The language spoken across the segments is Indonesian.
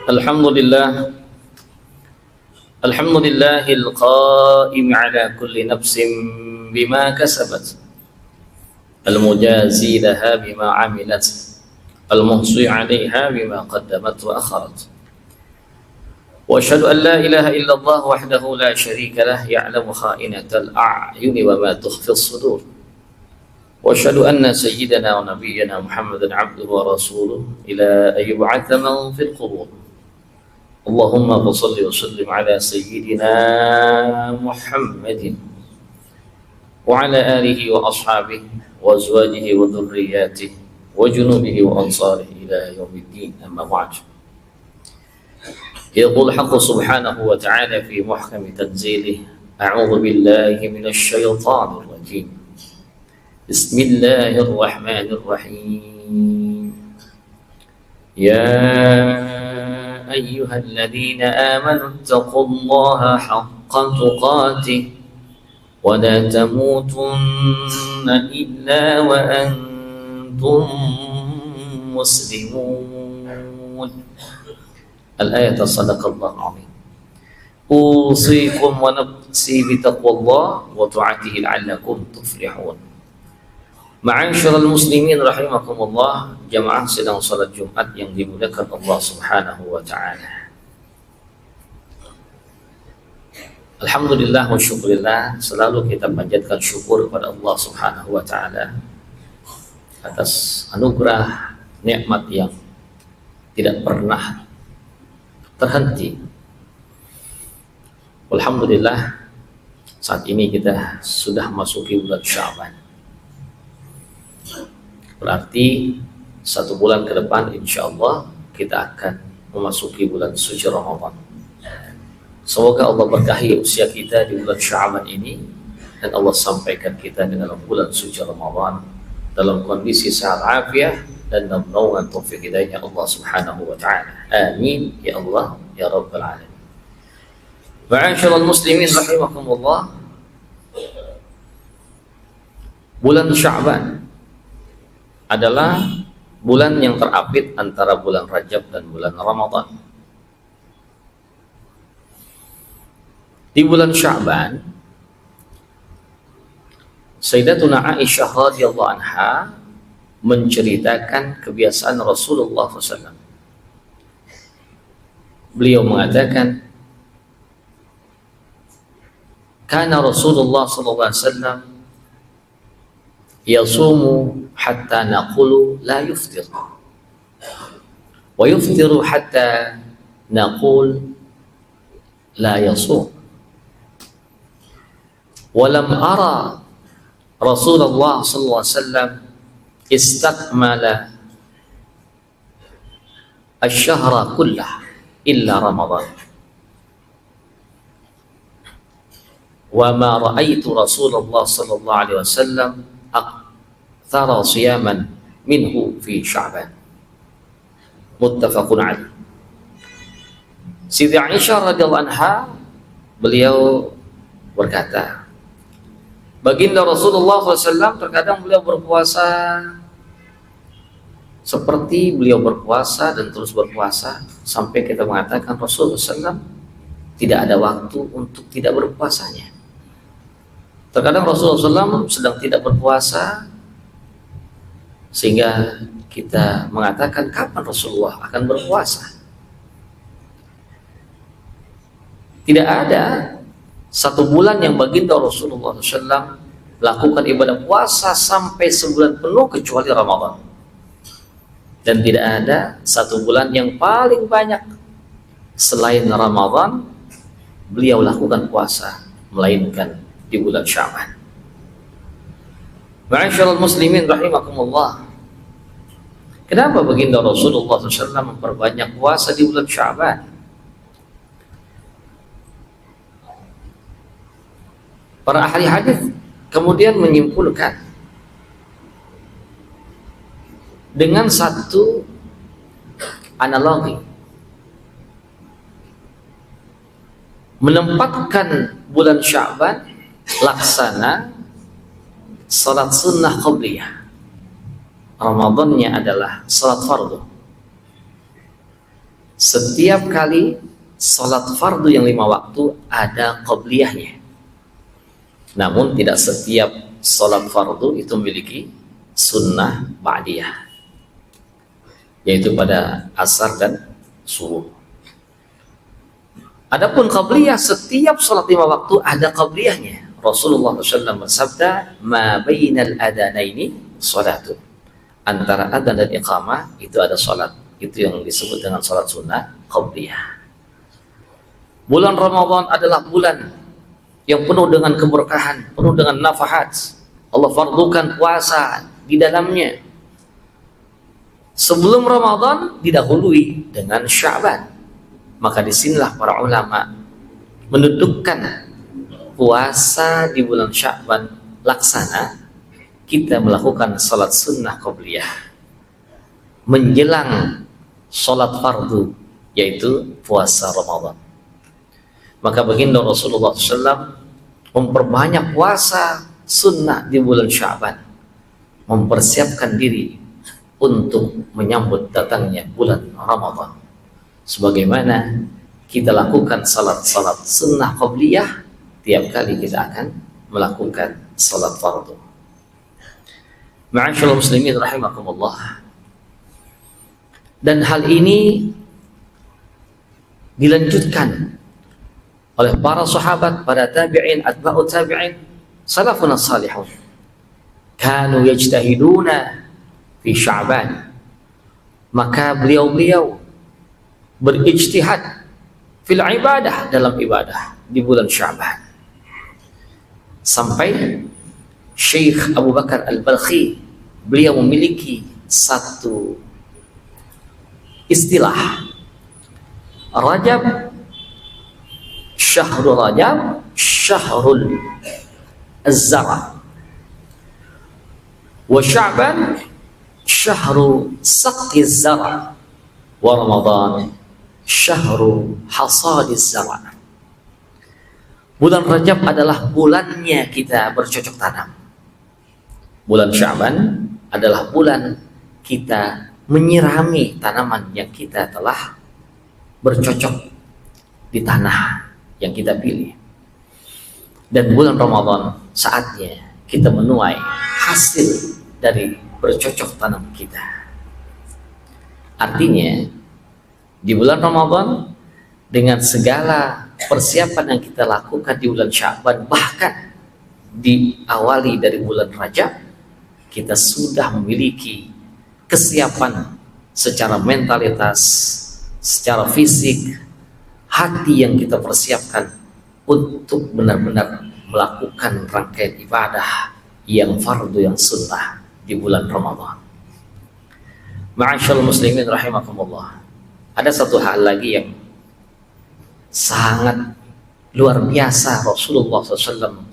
Alhamdulillah, Alhamdulillahil qa'im ala kulli nafsin bima kasabat, al-mujazi laha bima amilat, al-muhsi 'alaiha bima qaddamat wa akharat. Wa asyhadu an la ilaha illallah wahdahu la syarika lah, ya'lamu kha'inatal a'yuni wa ma tukhfis sudur. Wa asyhadu anna sayyidana wa nabiyyana Muhammadan 'abduhu wa rasuluhu ila ayyub'atsa man fil qubur. Allahumma salli wa sallim ala sayyidina Muhammadin wa ala alihi wa ashabihi wa azwajihi wa dhurriyyatihi wa junubihi wa ansarihi ila yaumiddin, amma ba'd. Yaqul haqqu subhanahu wa ta'ala fi muhkami tanzilih, a'udzu billahi minasy syaithanir rajim. Bismillahirrahmanirrahim. Ya أيها الذين آمنوا اتقوا الله حق تقاته ولا تموتن إلا وأنتم مسلمون. الآية صدق الله العظيم. أوصيكم ونفسي بتقوى الله وطاعته لعلكم تفلحون. Ma'asyiral muslimin rahimakumullah, jamaah sedang salat Jumat yang dimuliakan Allah Subhanahu wa taala. Alhamdulillah wa syukurillah, selalu kita panjatkan syukur kepada Allah Subhanahu wa taala atas anugerah nikmat yang tidak pernah terhenti. Alhamdulillah, saat ini kita sudah masuki bulan Sya'ban. Berarti 1 bulan ke depan insya Allah kita akan memasuki bulan suci Ramadan. Semoga Allah berkahi usia kita di bulan Sya'ban ini, dan Allah sampaikan kita di dalam bulan suci Ramadan dalam kondisi sehat afiat dan dalam naungan taufik hidayah Allah Subhanahu wa taala. Amin ya Allah ya rabbal alamin. Ma'asyiral muslimin rahimakumullah, bulan Sya'ban adalah bulan yang terapit antara bulan Rajab dan bulan Ramadan. Di bulan Sya'ban, Sayyidatuna Aisyah radhiyallahu anha menceritakan kebiasaan Rasulullah SAW. Beliau mengatakan, kana Rasulullah SAW yasumu hatta naqulu la yuftir wa yuftiru hatta naqul la yasum. Walam ara Rasulullah sallallahu alaihi wasallam istakmala asy-syahra kullah illa Ramadan. Wa ma ra'aitu Rasulullah sallallahu alaihi wasallam aktsara siyaman minhu fi Sya'ban. Muttafaqun alaih. Siti Aisyah radhiyallahu anha, beliau berkata, baginda Rasulullah SAW terkadang beliau berpuasa seperti beliau berpuasa dan terus berpuasa, sampai kita mengatakan Rasulullah SAW tidak ada waktu untuk tidak berpuasanya. Terkadang Rasulullah SAW sedang tidak berpuasa, sehingga kita mengatakan kapan Rasulullah akan berpuasa. Tidak ada 1 bulan yang baginda Rasulullah SAW melakukan ibadah puasa sampai sebulan penuh kecuali Ramadan. Dan tidak ada 1 bulan yang paling banyak selain Ramadan beliau lakukan puasa melainkan di bulan Sya'ban. Ma'asyiral muslimin rahimakumullah, kenapa baginda Rasulullah SAW memperbanyak puasa di bulan Sya'ban? Para ahli hadis kemudian menyimpulkan dengan satu analogi, menempatkan bulan Sya'ban laksana salat sunnah qabliyah. Ramadannya adalah salat fardu. Setiap kali sholat fardu yang 5 waktu ada qabliyahnya. Namun tidak setiap sholat fardu itu memiliki sunnah ba'diyah, yaitu pada asar dan subuh. Adapun qabliyah, setiap sholat 5 waktu ada qabliyahnya. Rasulullah SAW bersabda, ma bainal adanaini sholatun. Antara adzan dan iqamah itu ada sholat. Itu yang disebut dengan sholat sunnah qabliyah. Bulan Ramadan adalah bulan yang penuh dengan keberkahan, penuh dengan nafahat. Allah fardukan puasa di dalamnya. Sebelum Ramadan didahului dengan Sya'ban. Maka disinilah para ulama mendudukkan puasa di bulan Sya'ban laksana, kita melakukan salat sunnah qabliyah menjelang salat fardu, yaitu puasa Ramadan. Maka baginda Rasulullah SAW memperbanyak puasa sunnah di bulan Sya'ban, mempersiapkan diri untuk menyambut datangnya bulan Ramadan. Sebagaimana kita lakukan salat-salat sunnah qabliyah tiap kali kita akan melakukan salat fardu. Ma'asyiral muslimin rahimakumullah. Dan hal ini dilanjutkan oleh para sahabat, para tabi'in, atba'ut tabi'in, salafun salihun. Kanu yajtahiduna fi Sya'ban. Maka beliau-beliau berijtihad fil ibadah, dalam ibadah di bulan Sya'ban. Sampai Syekh Abu Bakar Al-Balkhi, beliau memiliki satu istilah, Rajab, Syahrul Rajab, Syahrul Az-Zara, wa Sya'ban, Syahru Saqqiz Zara, wa Ramadan, Syahru Hasadiz Zara. Bulan Rajab adalah bulannya kita bercocok tanam. Bulan Sya'ban adalah bulan kita menyirami tanaman yang kita telah bercocok di tanah yang kita pilih. Dan bulan Ramadan saatnya kita menuai hasil dari bercocok tanam kita. Artinya di bulan Ramadan, dengan segala persiapan yang kita lakukan di bulan Sya'ban, bahkan diawali dari bulan Rajab, kita sudah memiliki kesiapan secara mentalitas, secara fisik, hati yang kita persiapkan untuk benar-benar melakukan rangkaian ibadah yang fardu, yang sunnah di bulan Ramadan. Ma'asyiral muslimin rahimakumullah. Ada satu hal lagi yang sangat luar biasa Rasulullah SAW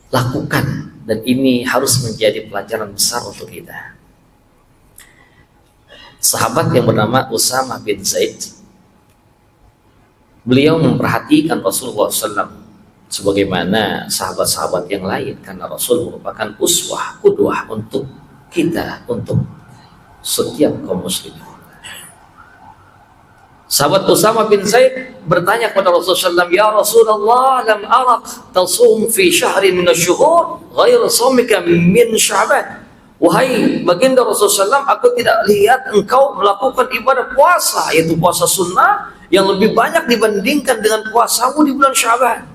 lakukan, dan ini harus menjadi pelajaran besar untuk kita. Sahabat yang bernama Usamah bin Zaid, beliau memperhatikan Rasulullah SAW sebagaimana sahabat-sahabat yang lain, karena Rasul merupakan uswah, qudwah untuk kita, untuk setiap kaum muslim. Sahabat Usamah bin Zaid bertanya kepada Rasulullah SAW, ya Rasulullah, lam arak tasum fi syahrin min asyuhur ghair sawmika min Sya'ban. Wahai baginda Rasulullah SAW, aku tidak lihat engkau melakukan ibadah puasa, yaitu puasa sunnah, yang lebih banyak dibandingkan dengan puasamu di bulan Sya'ban.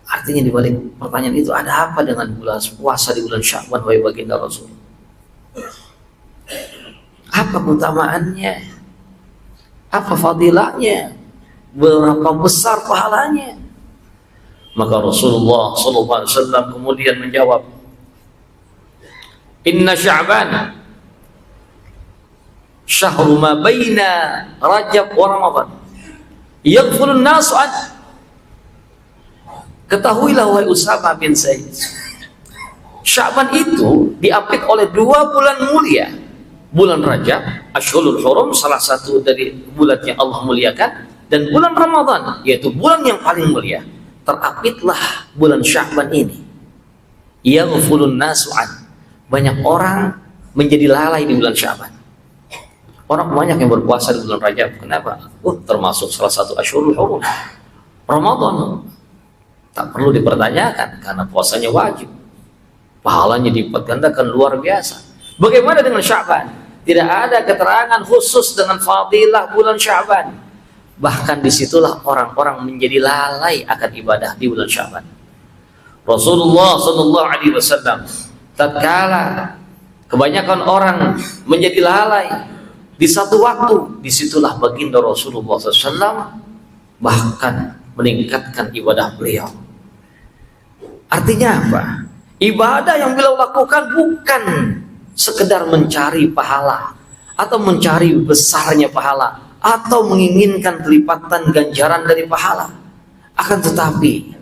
Artinya di balik pertanyaan itu, ada apa dengan bulan puasa di bulan Sya'ban, wahai baginda Rasul? Apa keutamaannya? Apa fadilahnya? Berapa besar pahalanya? Maka Rasulullah SAW kemudian menjawab, Inna Sya'ban syahru ma baina Rajab wa Ramadan yaghfulun nasu an. Ketahuilah wahai Usamah bin Zaid, Sya'ban itu diapit oleh 2 bulan mulia. Bulan Rajab, Ashhurul Hurum, salah satu dari bulan yang Allah muliakan, dan bulan Ramadan, yaitu bulan yang paling mulia. Terapitlah bulan Sya'ban ini. Yaghfulun nasu an. Banyak orang menjadi lalai di bulan Sya'ban. Orang banyak yang berpuasa di bulan Rajab. Kenapa? Termasuk salah satu Asyhurul Hurum. Ramadan tak perlu dipertanyakan karena puasanya wajib. Pahalanya dilipat gandakan luar biasa. Bagaimana dengan Sya'ban? Tidak ada keterangan khusus dengan fadilah bulan Sya'ban. Bahkan disitulah orang-orang menjadi lalai akan ibadah di bulan Sya'ban. Rasulullah Shallallahu Alaihi Wasallam tatkala kebanyakan orang menjadi lalai di satu waktu, disitulah baginda Rasulullah SAW bahkan meningkatkan ibadah beliau. Artinya apa? Ibadah yang beliau lakukan bukan sekedar mencari pahala atau mencari besarnya pahala atau menginginkan kelipatan ganjaran dari pahala, akan tetapi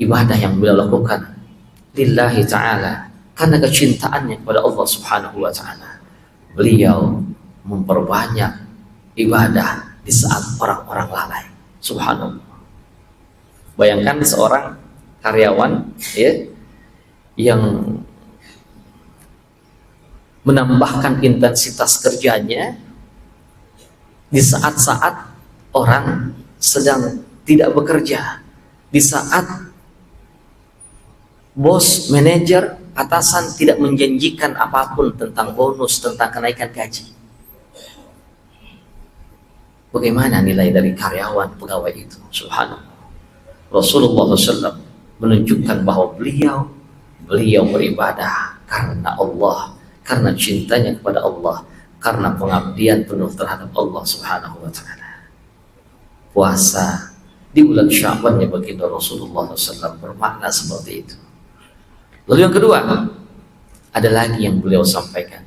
ibadah yang beliau lakukan lillahi ta'ala, karena kecintaannya kepada Allah Subhanahu wa ta'ala. Beliau memperbanyak ibadah di saat orang-orang lalai. Subhanallah. Bayangkan seorang karyawan ya, yang menambahkan intensitas kerjanya di saat-saat orang sedang tidak bekerja, di saat bos, manajer, atasan tidak menjanjikan apapun tentang bonus, tentang kenaikan gaji. Bagaimana nilai dari karyawan pegawai itu? Subhanallah. Rasulullah SAW menunjukkan bahwa beliau beribadah karena Allah, karena cintanya kepada Allah, karena pengabdian penuh terhadap Allah Subhanahu wa ta'ala. Puasa di bulan Sya'ban ya baginda Rasulullah SAW bermakna seperti itu. Lalu yang kedua, ada lagi yang beliau sampaikan.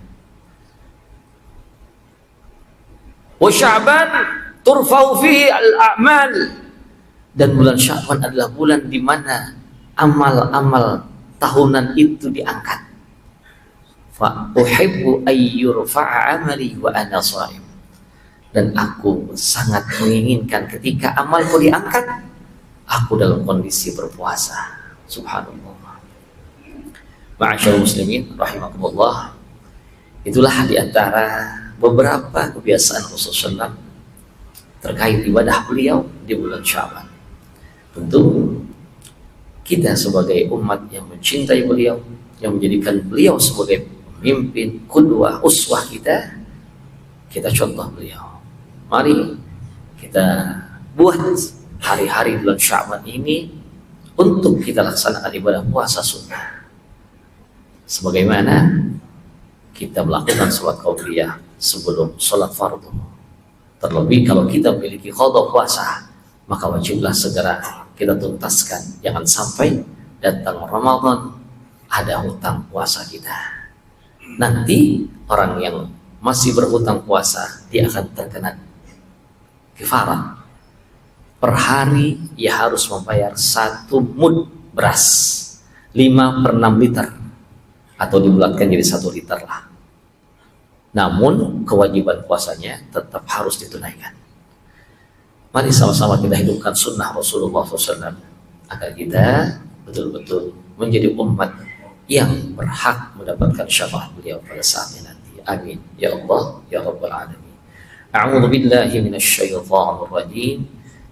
Wa Sya'ban turfa'u fihi al-a'mal. Dan bulan Sya'ban adalah bulan di mana amal-amal tahunan itu diangkat. Fa uhibbu ay yurfa'a 'amali wa ana sha'im. Dan aku sangat menginginkan ketika amalku diangkat, aku dalam kondisi berpuasa. Subhanallah. Ma'asyarul muslimin rahimakumullah. Itulah diantara beberapa kebiasaan Rasulullah SAW terkait ibadah beliau di bulan Sya'ban. Tentu kita sebagai umat yang mencintai beliau, yang menjadikan beliau sebagai pemimpin, qudwah, uswah kita contoh beliau. Mari kita buat hari-hari bulan Sya'ban ini untuk kita laksanakan ibadah puasa sunnah. Sebagaimana kita melakukan sholat qabliyah sebelum sholat fardu. Terlebih kalau kita memiliki qada puasa, maka wajiblah segera kita tuntaskan. Jangan sampai datang Ramadan ada hutang puasa kita. Nanti orang yang masih berhutang puasa, dia akan terkena kifarah. Per hari ia harus membayar 1 mud beras, 5/6 liter, atau dibulatkan jadi 1 liter lah. Namun kewajiban puasanya tetap harus ditunaikan. Mari sama-sama kita hidupkan sunnah Rasulullah SAW agar kita betul-betul menjadi umat yang berhak mendapatkan syafaat beliau pada saatnya nanti. Amin ya Allah ya Rabbal Alamin. A'udzu billahi minasy syaithanir rajim.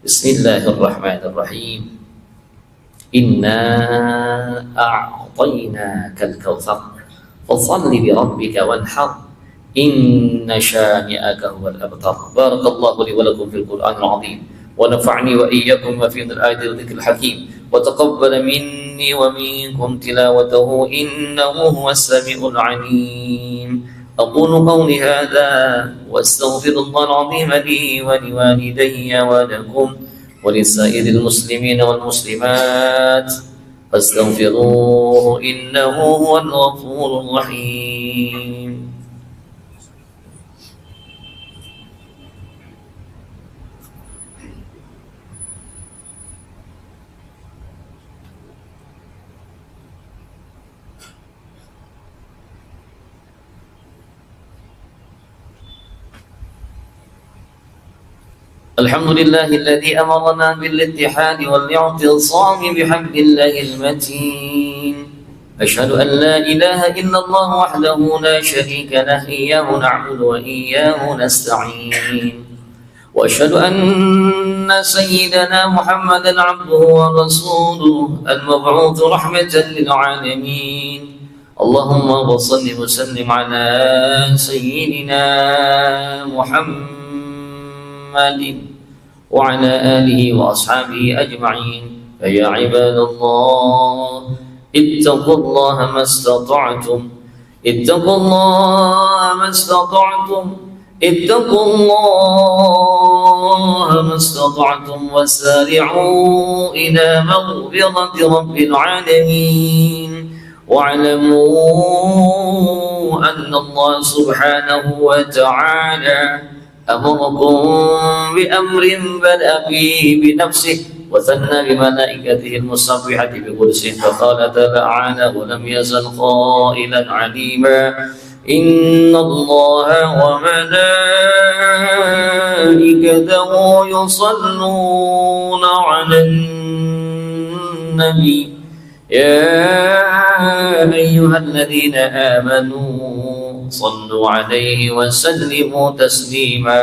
Bismillahirrahmanirrahim. Inna a'tainakal kautsar fashalli li rabbika wanhar inna syani'aka huwal abtar. Barakallahu li wa lakum fil Qur'anil 'azim wa nafa'ni wa iyyakum ma fihi min al-ayati wa dhikril hakim wa taqabbala minni wa minkum tilawatahu innahu huwas sami'ul 'alim. أقول قولي هذا وأستغفر الله العظيم لي ولوالدي ولكم ولسائر المسلمين والمسلمات فاستغفروه إنه هو الغفور الرحيم. الحمد لله الذي أمرنا بالاتحاد والاعتصام بحبل الله المتين أشهد أن لا إله إلا الله وحده لا شريك له إياه نعبد وإياه نستعين وأشهد أن سيدنا محمدا عبده ورسوله المبعوث رحمة للعالمين اللهم صل وسلم على سيدنا محمد وعلى آله وأصحابه أجمعين فيا عباد الله اتقوا الله ما استطعتم اتقوا الله ما استطعتم اتقوا الله ما استطعتم وسارعوا إلى مغفرة رب العالمين واعلموا أن الله سبحانه وتعالى أمركم بأمر بدأ فيه بنفسه وثنى بملائكته المسبحة بقدسه فقال تعالى ولم يزل قائلا عليما إن الله وملائكته يصلون على النبي يا أيها الذين آمنوا صلوا عليه وسلموا تسليما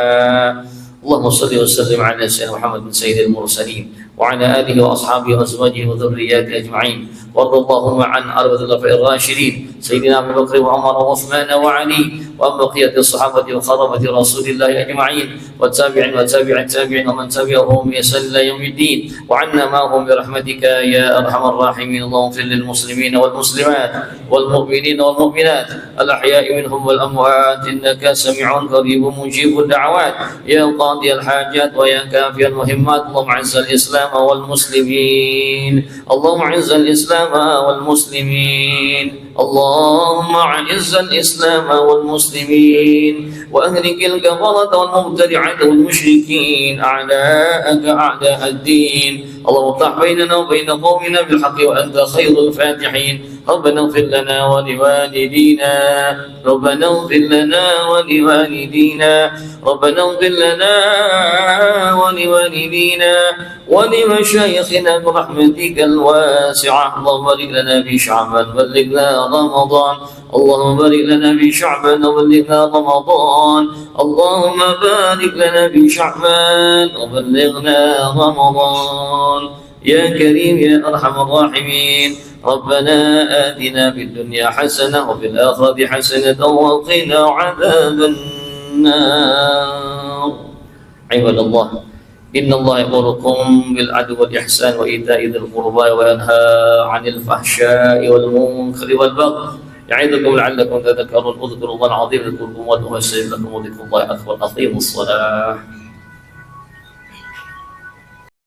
اللهم صل وسلم على سيدنا محمد سيد المرسلين وعلى آله وأصحابه وأزواجه وذرياته أجمعين وارض اللهم عن أربعة الخلفاء الراشدين سيدنا أبي بكر وعمر وعثمان وعلي وعن بقية الصحابة وخلفاء رسول الله أجمعين والتابعين وتابع التابعين ومن تبعهم بإحسان إلى يوم الدين وعنا معهم برحمتك يا أرحم الراحمين اللهم اغفر للمسلمين والمسلمات والمؤمنين والمؤمنات الأحياء منهم والأموات إنك سميع قريب مجيب الدعوات يا قاضي الحاجات ويا كافي المهمات اللهم أعز الإسلام والمسلمين اللهم أعز الإسلام والمسلمين اللهم أعز الإسلام والمسلمين وأهلك الكفرة والمبتدعة والمشركين أعداءك أعداء الدين اللهم افتح بيننا وبين قومنا بالحق وأنت خير الفاتحين ربنا اغفر لنا ولوالدينا ربنا اغفر لنا ولوالدينا ربنا اغفر لنا ولوالدينا ولمشايخنا برحمتك الواسعة اللهم بارك لنا في شعبان بلغنا رمضان اللهم بارك لنا في شعبان وبلغنا رمضان اللهم بارك لنا في شعبان وبلغنا رمضان يا كريم يا أرحم الراحمين ربنا آتنا في الدنيا حسنة وفي الآخرة حسنة وقنا عذاب النار عباد الله إن الله يأمركم بالعدل والإحسان وإيتاء ذي القربى وينهى عن الفحشاء والمنكر والبغي يعظكم لعلكم تذكرون اذكروا الله العظيم يذكركم وادعوه يستجب لكم وذكر الله أكبر أقيموا الصلاة